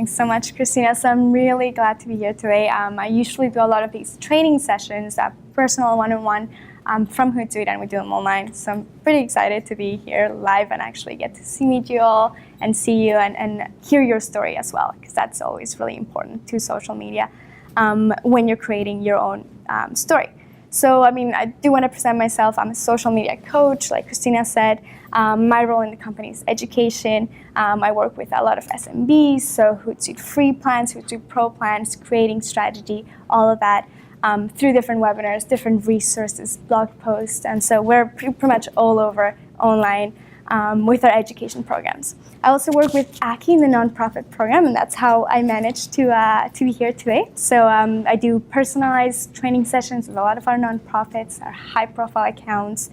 Thanks so much, Christina. So I'm really glad to be here today. I usually do a lot of these training sessions, personal one-on-one from Hootsuite, and we do them online. So I'm pretty excited to be here live and actually get to meet you all and see you and hear your story as well, because that's always really important to social media when you're creating your own story. So, I do want to present myself. I'm a social media coach, like Christina said. My role in the company is education. I work with a lot of SMBs, so Hootsuite free plans, Hootsuite pro plans, creating strategy, all of that through different webinars, different resources, blog posts. And so we're pretty much all over online with our education programs. I also work with Aki in the nonprofit program, and that's how I managed to be here today. So I do personalized training sessions with a lot of our nonprofits, our high-profile accounts,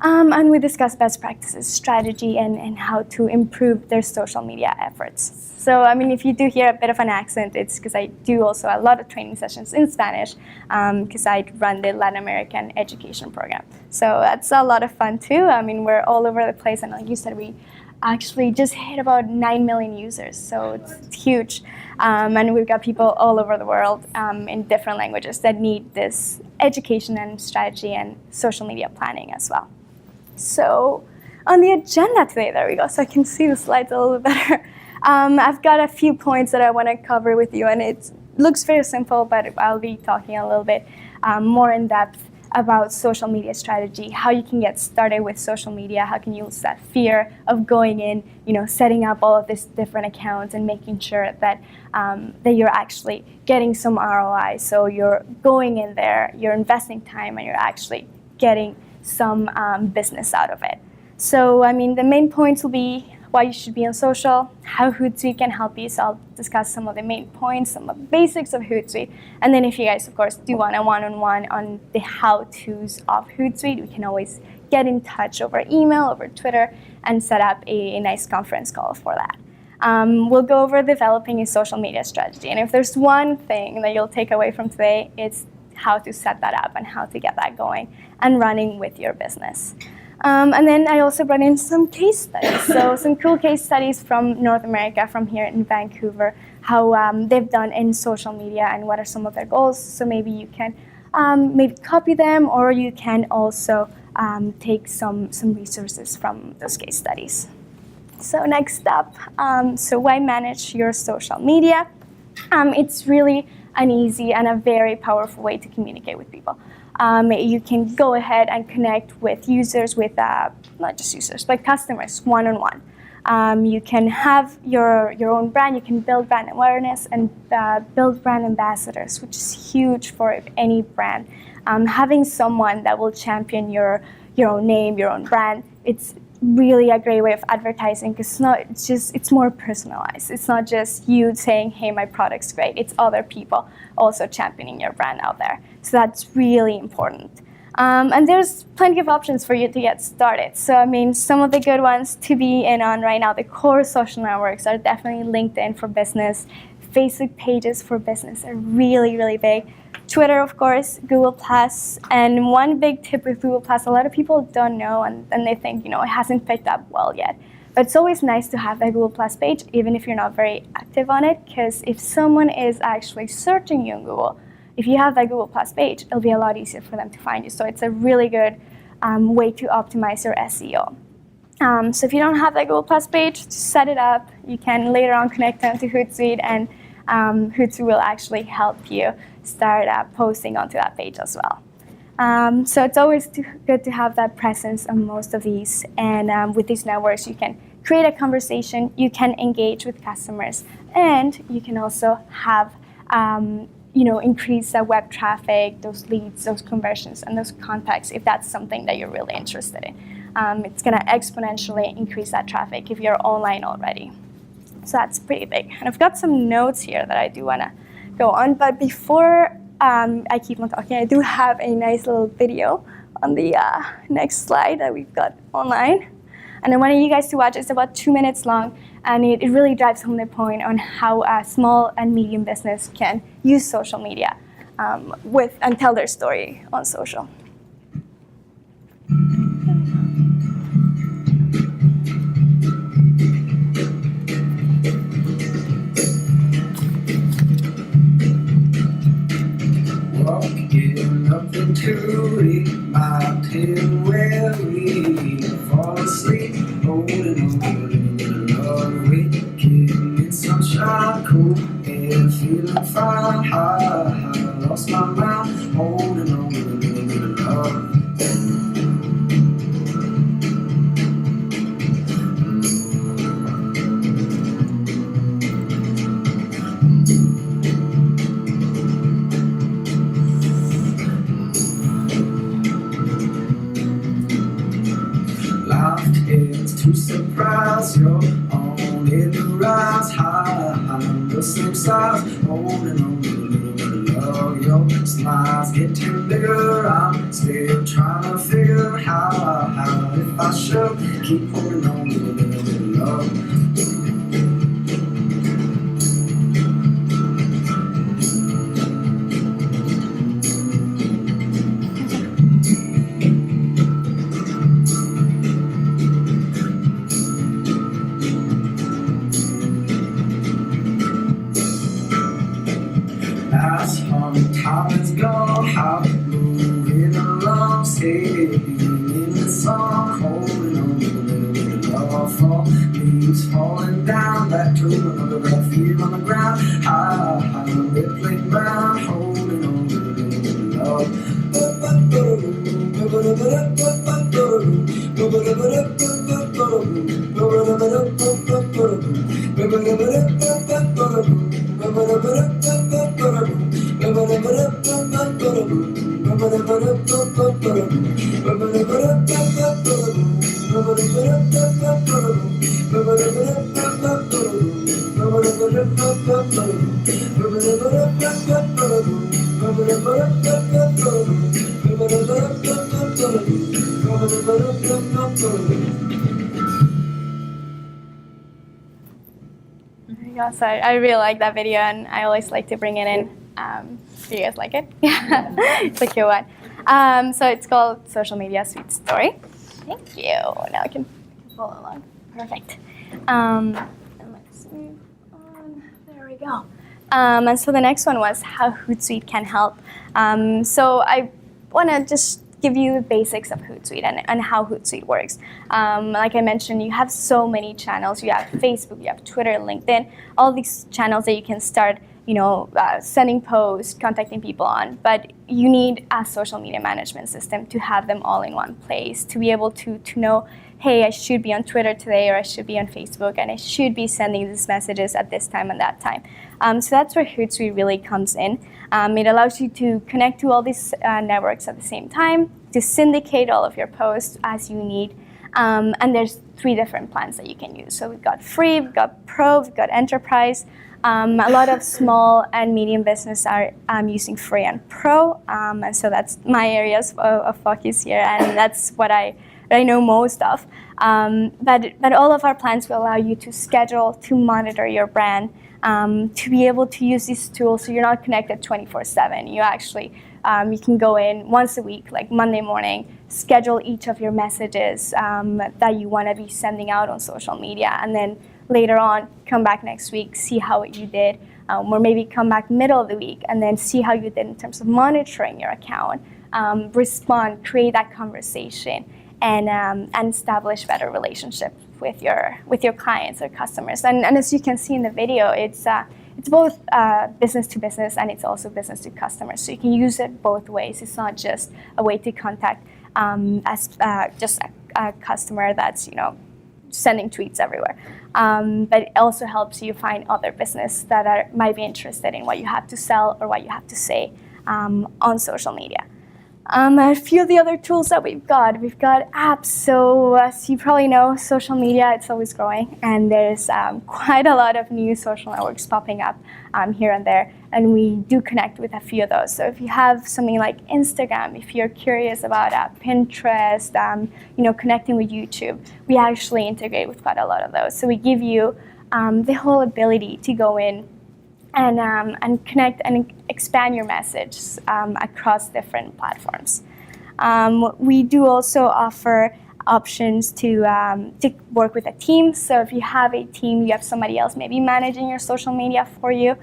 and we discuss best practices, strategy, and how to improve their social media efforts. So, if you do hear a bit of an accent, it's because I do also a lot of training sessions in Spanish, because I run the Latin American education program. So that's a lot of fun too. We're all over the place, and like you said, we actually just hit about 9 million users, so it's huge. And we've got people all over the world in different languages that need this education and strategy and social media planning as well. So on the agenda today, there we go, so I can see the slides a little bit better. I've got a few points that I want to cover with you, and it looks very simple, but I'll be talking a little bit more in depth about social media strategy, how you can get started with social media, how can you use that fear of going in, setting up all of these different accounts and making sure that that you're actually getting some ROI. So you're going in there, you're investing time, and you're actually getting some business out of it. So, the main points will be why you should be on social, how Hootsuite can help you. So I'll discuss some of the main points, some of the basics of Hootsuite. And then if you guys, of course, do want a one-on-one on the how-tos of Hootsuite, we can always get in touch over email, over Twitter, and set up a nice conference call for that. We'll go over developing a social media strategy. And if there's one thing that you'll take away from today, it's how to set that up and how to get that going and running with your business. And then I also brought in some case studies. So some cool case studies from North America, from here in Vancouver, how they've done in social media and what are some of their goals. So maybe you can maybe copy them, or you can also take some resources from those case studies. So next up, so why manage your social media? It's really an easy and a very powerful way to communicate with people. You can go ahead and connect with users, with not just users, but customers one-on-one. You can have your own brand. You can build brand awareness and build brand ambassadors, which is huge for any brand. Having someone that will champion your own name, your own brand, it's really a great way of advertising, because it's more personalized. It's not just you saying, hey, my product's great. It's other people also championing your brand out there. So that's really important. And there's plenty of options for you to get started. So some of the good ones to be in on right now, the core social networks are definitely LinkedIn for business. Facebook pages for business are really, really big. Twitter, of course, Google+, and one big tip with Google+, a lot of people don't know, and they think, it hasn't picked up well yet. But it's always nice to have that Google+ page, even if you're not very active on it, because if someone is actually searching you on Google, if you have that Google+ page, it'll be a lot easier for them to find you. So it's a really good way to optimize your SEO. So if you don't have that Google+ page, just set it up. You can later on connect them to Hootsuite, and Hootsuite will actually help you start posting onto that page as well. So it's always good to have that presence on most of these. And with these networks, you can create a conversation, you can engage with customers, and you can also have increase that web traffic, those leads, those conversions, and those contacts if that's something that you're really interested in. It's going to exponentially increase that traffic if you're online already. So that's pretty big. And I've got some notes here that I do want to go on. But before I keep on talking, I do have a nice little video on the next slide that we've got online. And I want you guys to watch. It's about 2 minutes long, and it really drives home the point on how a small and medium business can use social media and tell their story on social. to my tail where we fall asleep, holding on to a little love, waking in sunshine, cool air, feeling fine, high, lost my mind, holding on to a little love. To surprise, you're on in the rise, high, the same size, holding on to a little bit of love. Your smile's getting bigger, I'm still trying to figure how if I should keep holding on to a little bit of love. Last time is gone, how moving along, singing in the song, holding on to a little bit of love. Fall leaves falling down, back to another red field on the ground, high, rippling round, holding on to a little bit of love. So I really like that video, and I always like to bring it in. Do you guys like it? Yeah, it's a cute one. So it's called Social Media Sweet Story. Thank you. Now I can follow along. Perfect. And let's move on. There we go. And so the next one was how Hootsuite can help. So I want to just give you the basics of Hootsuite and how Hootsuite works. Like I mentioned, you have so many channels. You have Facebook, you have Twitter, LinkedIn, all these channels that you can start, sending posts, contacting people on. But you need a social media management system to have them all in one place, to be able to know, hey, I should be on Twitter today, or I should be on Facebook, and I should be sending these messages at this time and that time. So that's where Hootsuite really comes in. It allows you to connect to all these networks at the same time, to syndicate all of your posts as you need. And there's 3 different plans that you can use. So we've got free, we've got pro, we've got enterprise. A lot of small and medium business are using free and pro. And so that's my areas of focus here, and that's what I know most of. But all of our plans will allow you to schedule, to monitor your brand, to be able to use these tools so you're not connected 24/7. You actually, you can go in once a week, like Monday morning, schedule each of your messages that you want to be sending out on social media, and then later on, come back next week, see how you did, or maybe come back middle of the week and then see how you did in terms of monitoring your account, respond, create that conversation, and establish better relationships with your clients or customers. And as you can see in the video, it's both business to business, and it's also business to customers. So you can use it both ways. It's not just a way to contact as just a customer that's sending tweets everywhere, but it also helps you find other business that might be interested in what you have to sell or what you have to say on social media. A few of the other tools that we've got apps. So as you probably know, social media, it's always growing, and there's quite a lot of new social networks popping up here and there, and we do connect with a few of those. So if you have something like Instagram, if you're curious about Pinterest, connecting with YouTube, we actually integrate with quite a lot of those. So we give you the whole ability to go in and connect and expand your message across different platforms. We do also offer options to work with a team. So if you have a team, you have somebody else maybe managing your social media for you,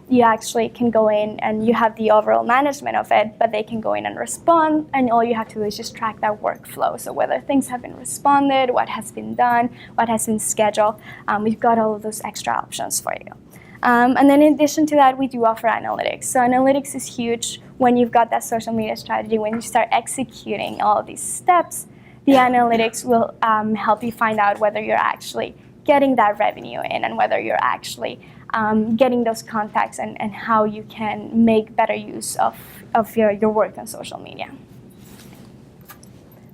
you actually can go in and you have the overall management of it, but they can go in and respond, and all you have to do is just track that workflow. So whether things have been responded, what has been done, what has been scheduled, we've got all of those extra options for you. And then in addition to that, we do offer analytics. So analytics is huge when you've got that social media strategy. When you start executing all of these steps, the analytics will help you find out whether you're actually getting that revenue in and whether you're actually getting those contacts and how you can make better use of your work on social media.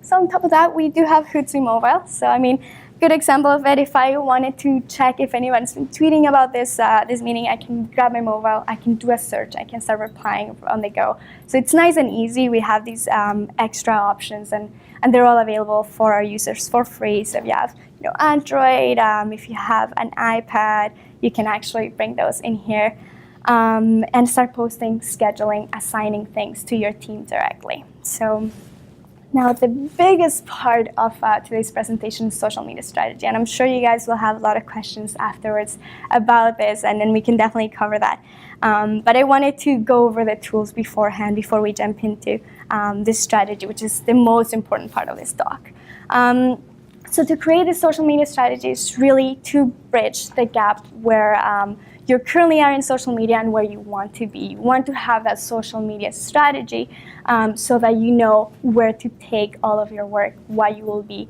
So on top of that, we do have Hootsuite Mobile. So I mean, good example of it, if I wanted to check if anyone's been tweeting about this meeting, I can grab my mobile, I can do a search, I can start replying on the go. So it's nice and easy. We have these extra options, and they're all available for our users for free. So if you have Android, if you have an iPad, you can actually bring those in here and start posting, scheduling, assigning things to your team directly. So now, the biggest part of today's presentation is social media strategy, and I'm sure you guys will have a lot of questions afterwards about this, and then we can definitely cover that. But I wanted to go over the tools beforehand before we jump into this strategy, which is the most important part of this talk. So to create a social media strategy is really to bridge the gap where you currently are in social media and where you want to be. You want to have that social media strategy so that you know where to take all of your work, what you will be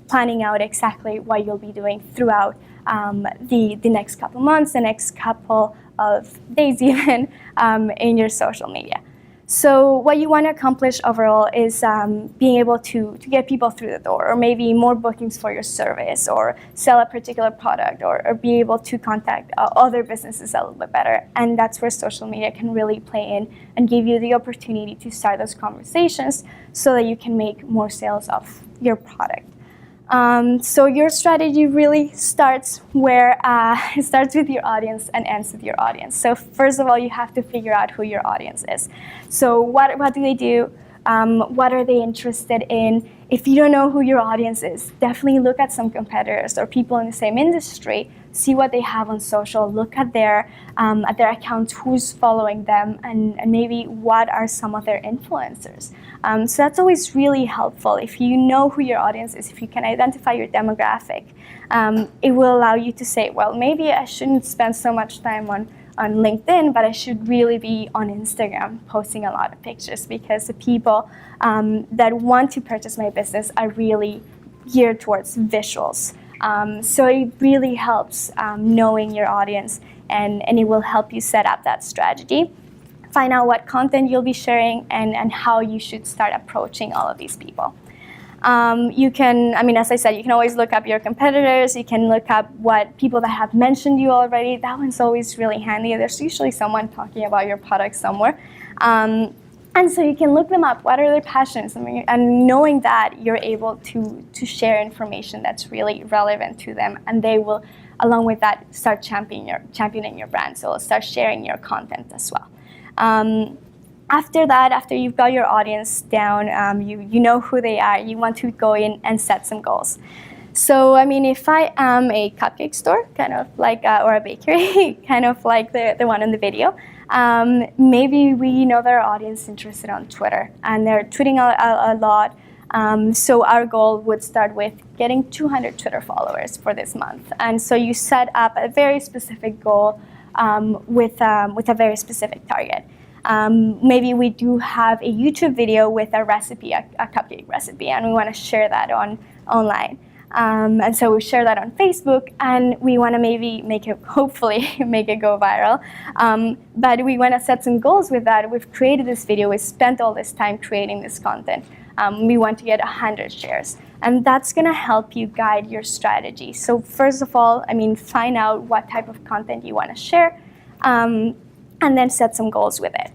planning out exactly what you'll be doing throughout the next couple months, the next couple of days even in your social media. So what you want to accomplish overall is being able to get people through the door, or maybe more bookings for your service, or sell a particular product, or be able to contact other businesses a little bit better. And that's where social media can really play in and give you the opportunity to start those conversations so that you can make more sales of your product. So your strategy really starts where it starts with your audience and ends with your audience. So first of all, you have to figure out who your audience is. So what do they do? What are they interested in? If you don't know who your audience is, definitely look at some competitors or people in the same industry, see what they have on social, look at their accounts, who's following them, and maybe what are some of their influencers. So that's always really helpful. If you know who your audience is, if you can identify your demographic, it will allow you to say, well, maybe I shouldn't spend so much time on LinkedIn, but I should really be on Instagram posting a lot of pictures, because the people that want to purchase my business are really geared towards visuals. So it really helps knowing your audience, and it will help you set up that strategy. Find out what content you'll be sharing and how you should start approaching all of these people. You can, as I said, you can always look up your competitors. You can look up what people that have mentioned you already. That one's always really handy. There's usually someone talking about your product somewhere. And so you can look them up. What are their passions? And knowing that, you're able to share information that's really relevant to them. And they will, along with that, start championing your brand. So they'll start sharing your content as well. After that, after you've got your audience down, you know who they are, you want to go in and set some goals. So, if I am a cupcake store, kind of like, or a bakery, kind of like the one in the video, maybe we know that our audience is interested on Twitter, and they're tweeting a lot. So our goal would start with getting 200 Twitter followers for this month. And so you set up a very specific goal with a very specific target. Maybe we do have a YouTube video with a recipe, a cupcake recipe, and we want to share that online. And so we share that on Facebook, and we want to maybe hopefully make it go viral. But we want to set some goals with that. We've created this video. We spent all this time creating this content. We want to get 100 shares. And that's going to help you guide your strategy. So first of all, find out what type of content you want to share, and then set some goals with it.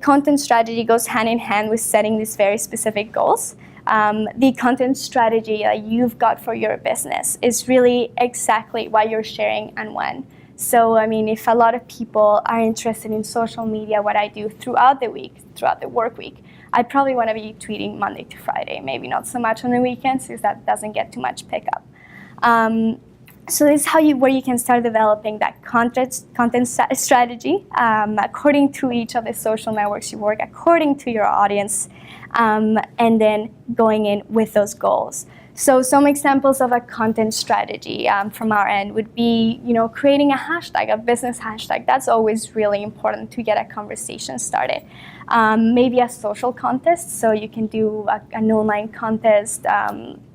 Content strategy goes hand in hand with setting these very specific goals. The content strategy that you've got for your business is really exactly what you're sharing and when. So, if a lot of people are interested in social media, what I do throughout the week, throughout the work week, I'd probably want to be tweeting Monday to Friday, maybe not so much on the weekends because that doesn't get too much pickup. So this is where you can start developing that content strategy according to each of the social networks you work, according to your audience, and then going in with those goals. So some examples of a content strategy from our end would be, creating a hashtag, a business hashtag. That's always really important to get a conversation started. Maybe a social contest, so you can do an online contest,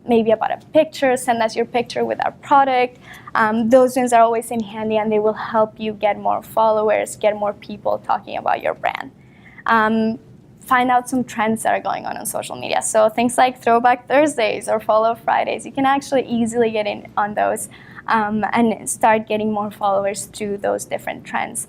maybe about a picture, send us your picture with our product. Those ones are always in handy and they will help you get more followers, get more people talking about your brand. Find out some trends that are going on social media. So things like Throwback Thursdays or Follow Fridays, you can actually easily get in on those and start getting more followers through those different trends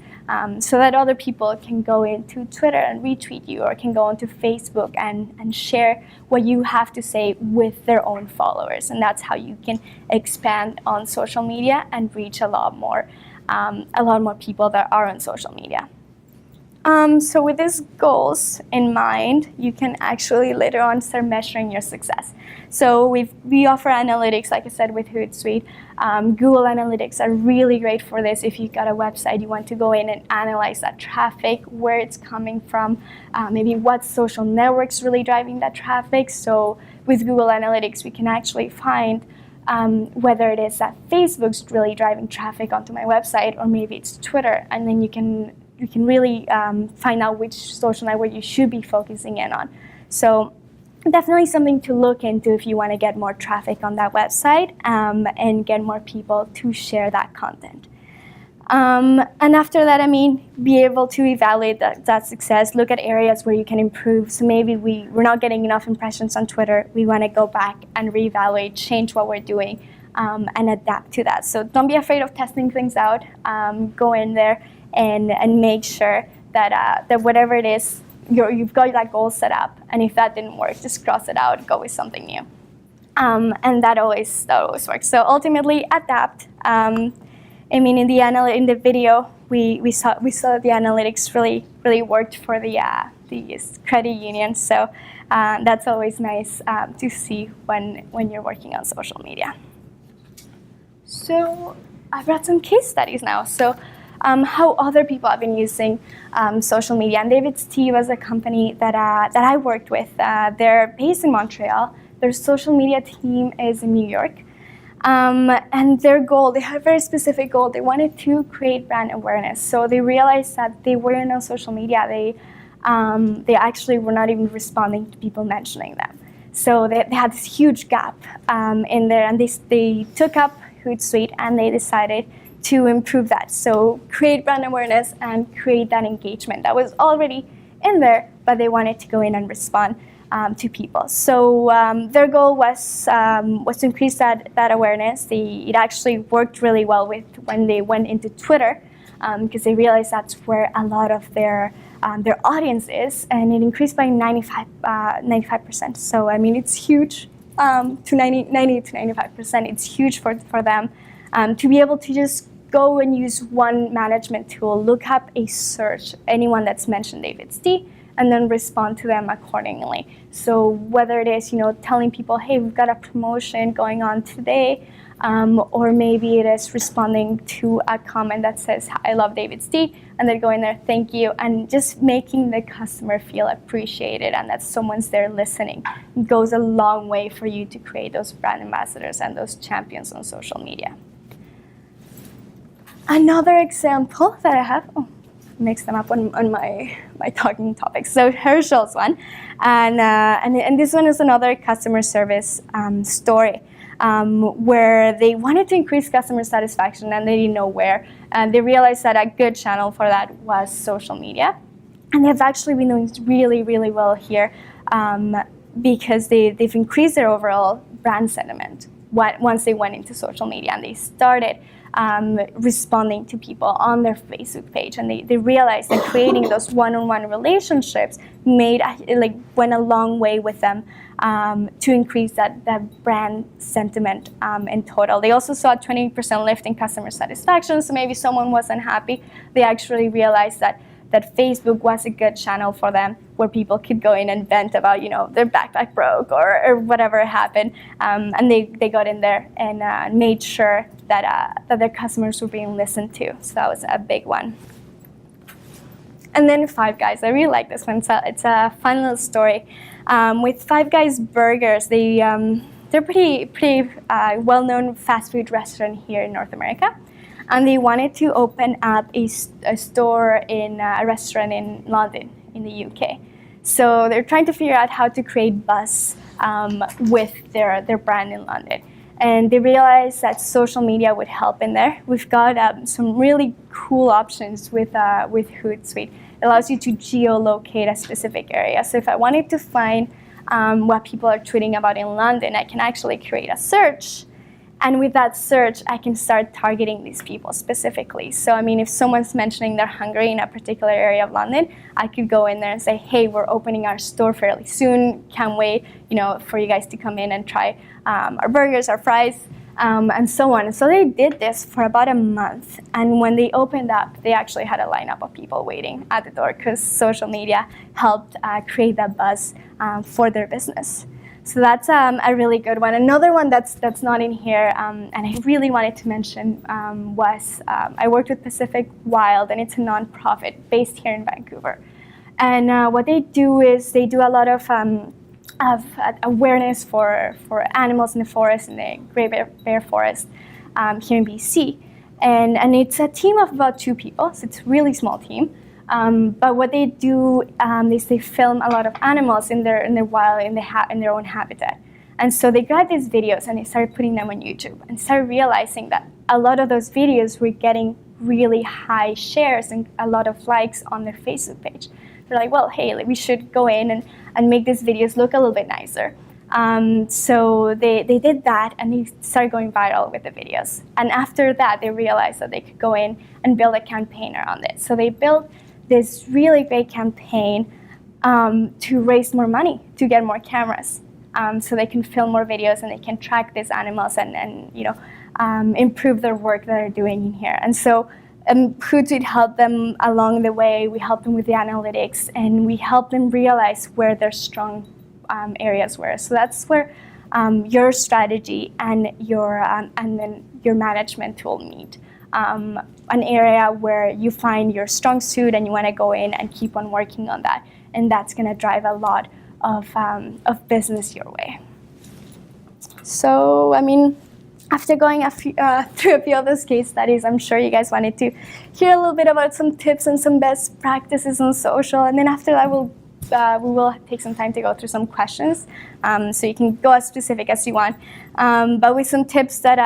so that other people can go into Twitter and retweet you or can go into Facebook and share what you have to say with their own followers. And that's how you can expand on social media and reach a lot more people that are on social media. So with these goals in mind, you can actually later on start measuring your success. So we offer analytics, like I said, with Hootsuite. Google Analytics are really great for this. If you've got a website, you want to go in and analyze that traffic, where it's coming from, maybe what social networks really driving that traffic. So with Google Analytics, we can actually find whether it is that Facebook's really driving traffic onto my website, or maybe it's Twitter, and then you can really find out which social network you should be focusing in on. So definitely something to look into if you want to get more traffic on that website and get more people to share that content. And after that, be able to evaluate that success, look at areas where you can improve. So maybe we're not getting enough impressions on Twitter. We want to go back and reevaluate, change what we're doing, and adapt to that. So don't be afraid of testing things out. Go in there and make sure that whatever it is, you've got that goal set up, and if that didn't work, just cross it out, go with something new. And that always works. So ultimately, adapt. In the video, we saw the analytics really worked for the credit union. So that's always nice to see when you're working on social media. So I brought some case studies now. So how other people have been using social media. And David's Tea was a company that I worked with. They're based in Montreal. Their social media team is in New York. And their goal, they had a very specific goal. They wanted to create brand awareness. So they realized that they weren't on social media. They actually were not even responding to people mentioning them. So they had this huge gap in there. And they took up Hootsuite and they decided to improve that. So create brand awareness and create that engagement that was already in there, but they wanted to go in and respond to people. So their goal was to increase that awareness. It actually worked really well when they went into Twitter because they realized that's where a lot of their audience is, and it increased by 95%. So it's huge. To 90 to 95%, it's huge for them to be able to just go and use one management tool, look up a search, anyone that's mentioned David's Tea, and then respond to them accordingly. So whether it is, telling people, hey, we've got a promotion going on today, or maybe it is responding to a comment that says, I love David's Tea, and they're going there, thank you, and just making the customer feel appreciated and that someone's there listening goes a long way for you to create those brand ambassadors and those champions on social media. Another example that I have, mix them up on my talking topics. So Herschel's one, and this one is another customer service story where they wanted to increase customer satisfaction and they didn't know where. And they realized that a good channel for that was social media, and they've actually been doing really, really well here because they've increased their overall brand sentiment once they went into social media and they started responding to people on their Facebook page, and they realized that creating those one-on-one relationships went a long way with them to increase that brand sentiment in total. They also saw a 20% lift in customer satisfaction, so maybe someone wasn't happy. They actually realized that Facebook was a good channel for them, where people could go in and vent about, their backpack broke or whatever happened. And they got in there and made sure that their customers were being listened to. So that was a big one. And then Five Guys. I really like this one. It's a fun little story. With Five Guys Burgers, they're pretty well-known fast food restaurant here in North America. And they wanted to open up a store in a restaurant in London, in the UK. So they're trying to figure out how to create buzz with their brand in London. And they realized that social media would help in there. We've got some really cool options with Hootsuite. It allows you to geolocate a specific area. So if I wanted to find what people are tweeting about in London, I can actually create a search. And with that search, I can start targeting these people specifically. So, if someone's mentioning they're hungry in a particular area of London, I could go in there and say, hey, we're opening our store fairly soon. Can't wait, for you guys to come in and try our burgers, our fries, and so on. And so they did this for about a month. And when they opened up, they actually had a lineup of people waiting at the door because social media helped create that buzz for their business. So that's a really good one. Another one that's not in here, and I really wanted to mention, was I worked with Pacific Wild, and it's a nonprofit based here in Vancouver. And what they do is they do a lot of awareness for animals in the forest, in the Great Bear Forest here in BC. And it's a team of about 2 people, so it's a really small team. But what they do is they film a lot of animals in their wild, in their own habitat. And so they got these videos and they started putting them on YouTube and started realizing that a lot of those videos were getting really high shares and a lot of likes on their Facebook page. They're like, well, hey, we should go in and make these videos look a little bit nicer. So they did that and they started going viral with the videos. And after that, they realized that they could go in and build a campaign around it. So they built this really great campaign to raise more money, to get more cameras, so they can film more videos and they can track these animals and improve their work that they're doing in here. And so Hootsuite helped them along the way. We helped them with the analytics and we helped them realize where their strong areas were. So that's where your strategy and then your management tool meet. An area where you find your strong suit and you want to go in and keep on working on that. And that's going to drive a lot of business your way. So, after going through a few of those case studies, I'm sure you guys wanted to hear a little bit about some tips and some best practices on social. And then after that, we will take some time to go through some questions, so you can go as specific as you want. But with some tips that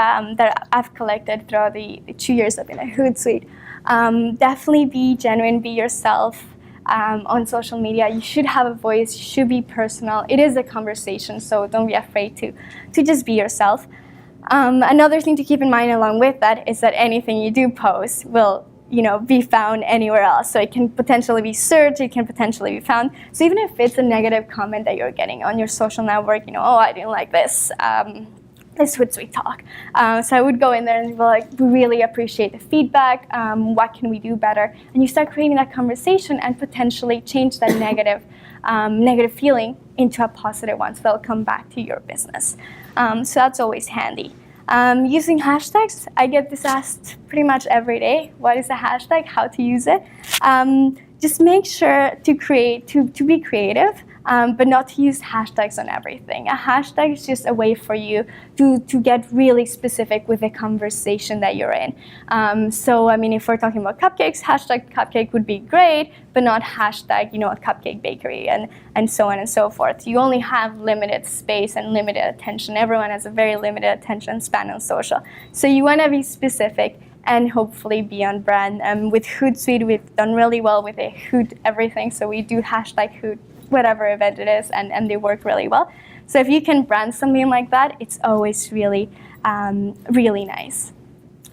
I've collected throughout the 2 years I've been at Hootsuite, definitely be genuine, be yourself on social media. You should have a voice, you should be personal. It is a conversation, so don't be afraid to just be yourself. Another thing to keep in mind along with that is that anything you do post will be found anywhere else. So it can potentially be searched, it can potentially be found. So even if it's a negative comment that you're getting on your social network, oh, I didn't like this Hootsuite talk. So I would go in there and be like, we really appreciate the feedback. What can we do better? And you start creating that conversation and potentially change that negative feeling into a positive one. So they'll come back to your business. So that's always handy. Using hashtags, I get this asked pretty much every day. What is a hashtag? How to use it? Just make sure to be creative, but not to use hashtags on everything. A hashtag is just a way for you to get really specific with the conversation that you're in. So, if we're talking about cupcakes, hashtag cupcake would be great, but not hashtag, a cupcake bakery and so on and so forth. You only have limited space and limited attention. Everyone has a very limited attention span on social. So you want to be specific and hopefully be on brand. With Hootsuite, we've done really well with a Hoot everything. So we do hashtag Hoot, whatever event it is, and they work really well. So if you can brand something like that, it's always really, really nice.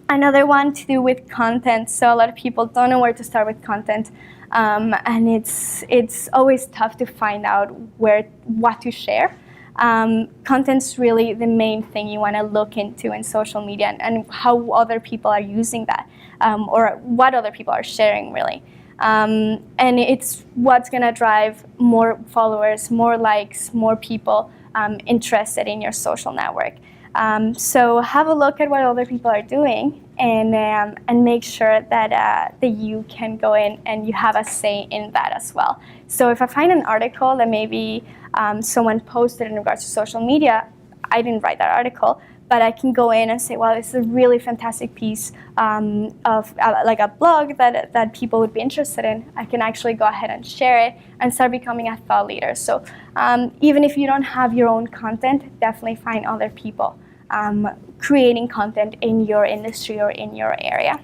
Another one to do with content. So a lot of people don't know where to start with content, and it's always tough to find out what to share. Content's really the main thing you want to look into in social media and how other people are using that, or what other people are sharing really. And it's what's going to drive more followers, more likes, more people interested in your social network. So have a look at what other people are doing, and make sure that you can go in and you have a say in that as well. So if I find an article that maybe someone posted in regards to social media, I didn't write that article, but I can go in and say, well, this is a really fantastic piece of like a blog that people would be interested in. I can actually go ahead and share it and start becoming a thought leader. So even if you don't have your own content, definitely find other people creating content in your industry or in your area.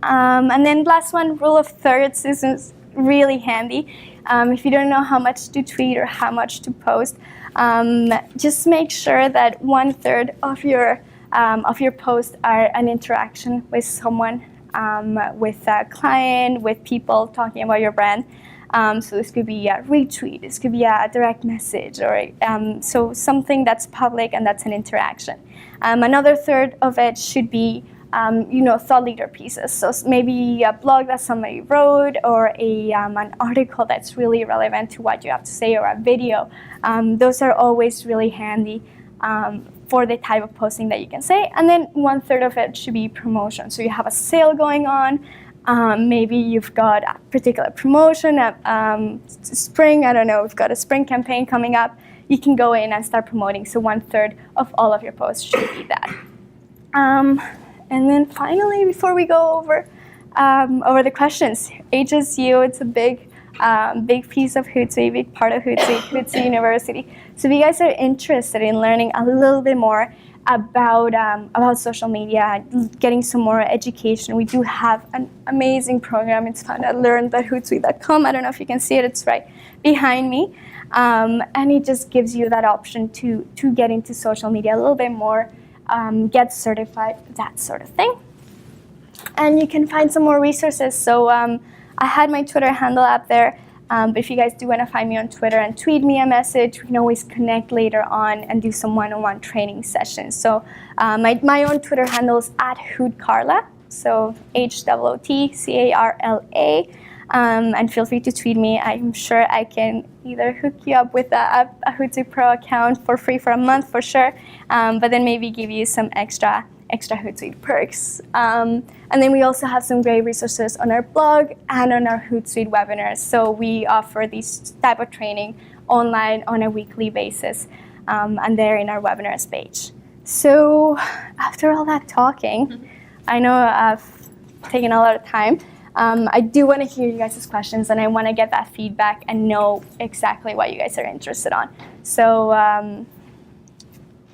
And then last one, rule of thirds is really handy. If you don't know how much to tweet or how much to post, just make sure that 1/3 of your posts are an interaction with someone, with a client, with people talking about your brand. So this could be a retweet, this could be a direct message, or so something that's public and that's an interaction. Another third of it should be thought leader pieces. So maybe a blog that somebody wrote, or an article that's really relevant to what you have to say, or a video. Those are always really handy for the type of posting that you can say. And then 1/3 of it should be promotion. So you have a sale going on. Maybe you've got a particular promotion at spring. I don't know. We've got a spring campaign coming up. You can go in and start promoting. So 1/3 of all of your posts should be that. And then finally, before we go over the questions, HSU, it's a big piece of Hootsuite, big part of Hootsuite, Hootsuite University. So if you guys are interested in learning a little bit more about social media, getting some more education, we do have an amazing program. It's found at learn.hootsuite.com. I don't know if you can see it. It's right behind me. And it just gives you that option to get into social media a little bit more, get certified, that sort of thing. And you can find some more resources. So I had my Twitter handle up there. But if you guys do want to find me on Twitter and tweet me a message, we can always connect later on and do some one-on-one training sessions. So my own Twitter handle is @HootCarla, so HOOTCARLA. And feel free to tweet me. I'm sure I can either hook you up with a Hootsuite Pro account for free for a month for sure, but then maybe give you some extra Hootsuite perks. And then we also have some great resources on our blog and on our Hootsuite webinars. So we offer this type of training online on a weekly basis, and they're in our webinars page. So after all that talking, I know I've taken a lot of time. I do want to hear you guys' questions, and I want to get that feedback and know exactly what you guys are interested on. So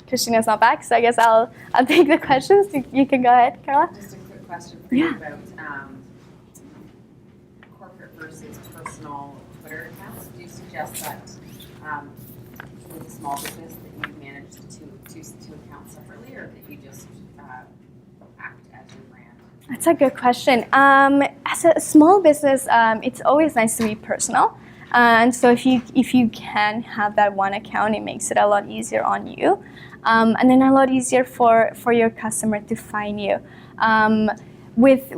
Christina's not back, so I guess I'll take the questions. You can go ahead, Carla. Just a quick question for you about corporate versus personal Twitter accounts. Do you suggest that with a small business that you manage two accounts separately, or that you just act as your brand? That's a good question. As a small business, it's always nice to be personal. And so if you can have that one account, it makes it a lot easier on you. And then a lot easier for your customer to find you. With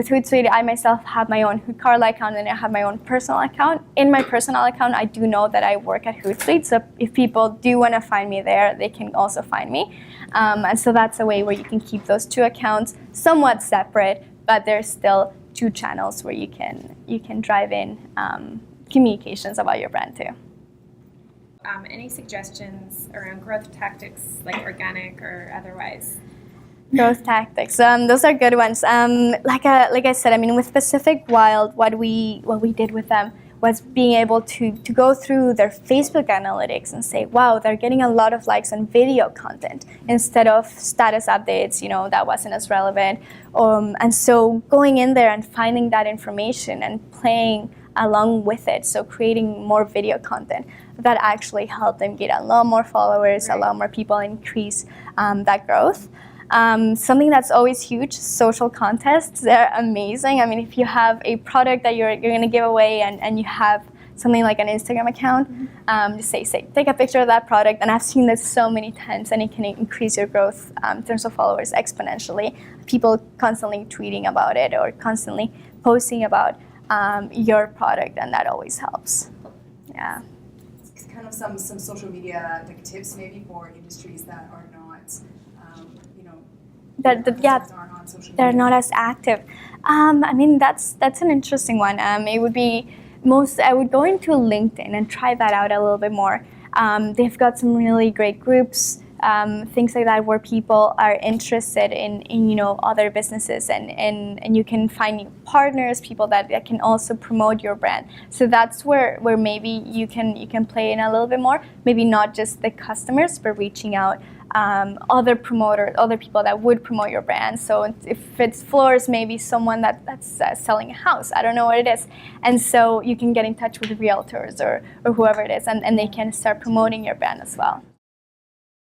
Hootsuite, I myself have my own Carla account, and I have my own personal account. In my personal account, I do know that I work at Hootsuite, so if people do want to find me there, they can also find me. And so that's a way where you can keep those two accounts somewhat separate, but there's still two channels where you can drive in communications about your brand too. Any suggestions around growth tactics, like organic or otherwise? Growth tactics. Those are good ones. Like I said, with Pacific Wild, what we did with them was being able to go through their Facebook analytics and say, wow, they're getting a lot of likes on video content instead of status updates. That wasn't as relevant. And so going in there and finding that information and playing along with it, so creating more video content that actually helped them get a lot more followers, a lot more people, increase that growth. Something that's always huge, social contests. They're amazing. If you have a product that you're going to give away and you have something like an Instagram account, just say, take a picture of that product. And I've seen this so many times, and it can increase your growth in terms of followers exponentially. People constantly tweeting about it or constantly posting about your product, and that always helps. Yeah. Kind of some social media like tips maybe for industries that are not, aren't on social media. They're not as active. I mean, that's an interesting one. It would be I would go into LinkedIn and try that out a little bit more. They've got some really great groups, things like that, where people are interested in other businesses, and you can find new partners, people that can also promote your brand. So that's where maybe you can play in a little bit more. Maybe not just the customers, but reaching out other promoters, other people that would promote your brand. So if it's floors, maybe someone that's selling a house. I don't know what it is. And so you can get in touch with realtors or whoever it is, and they can start promoting your brand as well.